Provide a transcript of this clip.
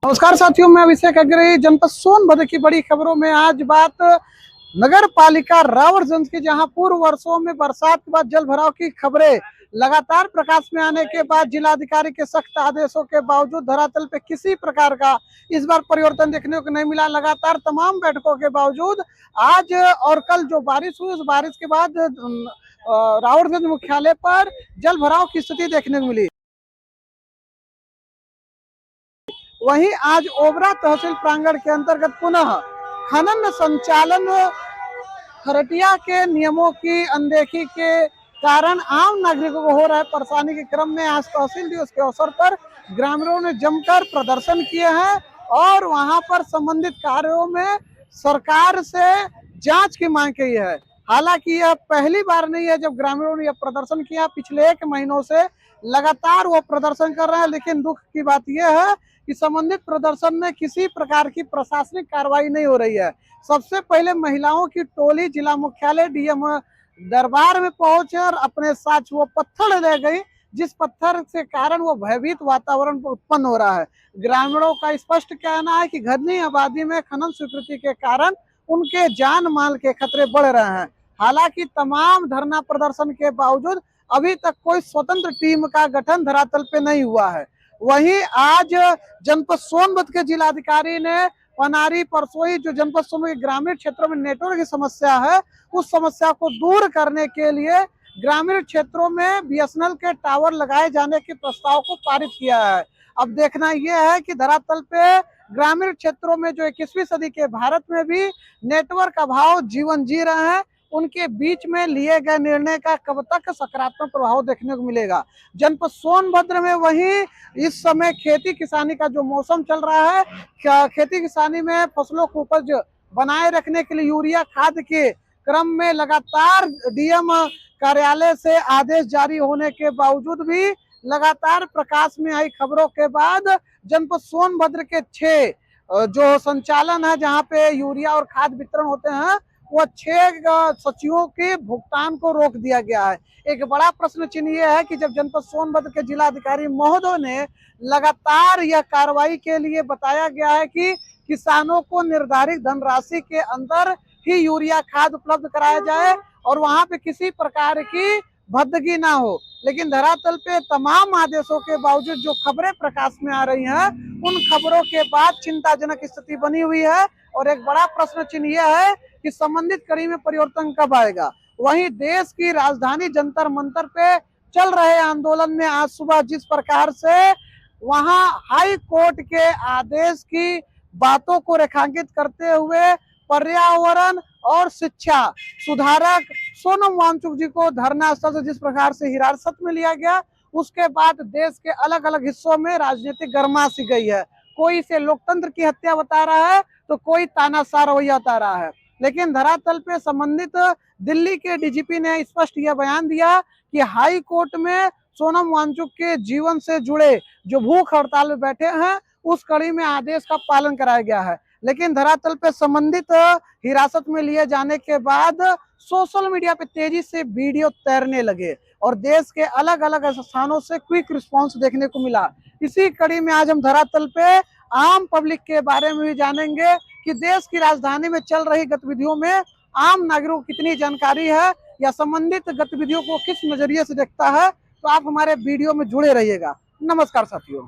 नमस्कार साथियों, मैं अभिषेक अग्रही। जनपद सोनभद्र की बड़ी खबरों में आज बात नगर पालिका रावटगंज की, जहां पूर्व वर्षों में बरसात के बाद जल भराव की खबरें लगातार प्रकाश में आने के बाद जिलाधिकारी के सख्त आदेशों के बावजूद धरातल पे किसी प्रकार का इस बार परिवर्तन देखने को नहीं मिला। लगातार तमाम बैठकों के बावजूद आज और कल जो बारिश हुई, उस बारिश के बाद रावटगंज मुख्यालय पर जल भराव की स्थिति देखने को मिली। वहीं आज ओबरा तहसील प्रांगण के अंतर्गत पुनः खनन संचालन खरटिया के नियमों की अनदेखी के कारण आम नागरिकों को हो रहा है परेशानी के क्रम में आज तहसील दिवस के अवसर पर ग्रामीणों ने जमकर प्रदर्शन किए हैं और वहां पर संबंधित कार्यों में सरकार से जांच की मांग की है। हालांकि यह पहली बार नहीं है जब ग्रामीणों ने यह प्रदर्शन किया। पिछले 1 महीनों से लगातार वो प्रदर्शन कर रहे हैं, लेकिन दुख की बात यह है कि संबंधित प्रदर्शन में किसी प्रकार की प्रशासनिक कार्रवाई नहीं हो रही है। सबसे पहले महिलाओं की टोली जिला मुख्यालय डीएम दरबार में पहुंचे और अपने साथ वो पत्थर ले गई, जिस पत्थर से कारण वो भयभीत वातावरण उत्पन्न हो रहा है। ग्रामीणों का स्पष्ट कहना है कि घनी आबादी में खनन स्वीकृति के कारण उनके जान माल के खतरे बढ़ रहे हैं। हालांकि तमाम धरना प्रदर्शन के बावजूद अभी तक कोई स्वतंत्र टीम का गठन धरातल पे नहीं हुआ है। वहीं आज जनपद सोनभद्र के जिलाधिकारी ने पनारी परसोई जो जनपद सोनभद्र के ग्रामीण क्षेत्रों में नेटवर्क की समस्या है, उस समस्या को दूर करने के लिए ग्रामीण क्षेत्रों में बीएसएनएल के टावर लगाए जाने के प्रस्ताव को पारित किया है। अब देखना यह है कि धरातल पे ग्रामीण क्षेत्रों में जो 21वीं सदी के भारत में भी नेटवर्क अभाव जीवन जी रहे हैं, उनके बीच में लिए गए निर्णय का कब तक सकारात्मक प्रभाव देखने को मिलेगा। जनपद सोनभद्र में वहीं इस समय खेती किसानी का जो मौसम चल रहा है, खेती किसानी में फसलों को उपज बनाए रखने के लिए यूरिया खाद के क्रम में लगातार डीएम कार्यालय से आदेश जारी होने के बावजूद भी लगातार प्रकाश में आई खबरों के बाद जनपद सोनभद्र के 6 जो संचालन है जहां पे यूरिया और खाद वितरण होते हैं, वो 6 सचिवों के भुगतान को रोक दिया गया है। एक बड़ा प्रश्न चिन्ह यह है कि जब जनपद सोनभद्र के जिलाधिकारी महोदय ने लगातार यह कार्रवाई के लिए बताया गया है कि किसानों को निर्धारित धनराशि के अंदर ही यूरिया खाद उपलब्ध कराया जाए और वहां पे किसी प्रकार की भद्दगी ना हो, लेकिन धरातल पे तमाम आदेशों के बावजूद जो खबरें प्रकाश में आ रही हैं, उन खबरों के बाद चिंताजनक स्थिति बनी हुई है और एक बड़ा प्रश्न चिन्ह यह है कि संबंधित कड़ी में परिवर्तन कब आएगा। वहीं देश की राजधानी जंतर मंतर पे चल रहे आंदोलन में आज सुबह जिस प्रकार से वहां हाई कोर्ट के आदेश की बातों को रेखांकित करते हुए पर्यावरण और शिक्षा सुधारक सोनम वांगचुक जी को धरना स्थल से जिस प्रकार से हिरासत में लिया गया, उसके बाद देश के अलग अलग हिस्सों में राजनीतिक गर्मासी गई है। कोई इसे लोकतंत्र की हत्या बता रहा है तो कोई तानाशाह रवैया बता रहा है, लेकिन धरातल पे संबंधित दिल्ली के डीजीपी ने स्पष्ट यह बयान दिया कि हाई कोर्ट में सोनम वांगचुक के जीवन से जुड़े जो भूख हड़ताल में बैठे हैं, उस कड़ी में आदेश का पालन कराया गया है। लेकिन धरातल पे संबंधित हिरासत में लिए जाने के बाद सोशल मीडिया पे तेजी से वीडियो तैरने लगे और देश के अलग अलग स्थानों से क्विक रिस्पांस देखने को मिला। इसी कड़ी में आज हम धरातल पे आम पब्लिक के बारे में भी जानेंगे कि देश की राजधानी में चल रही गतिविधियों में आम नागरिकों को कितनी जानकारी है या संबंधित गतिविधियों को किस नजरिए से देखता है। तो आप हमारे वीडियो में जुड़े रहिएगा। नमस्कार साथियों।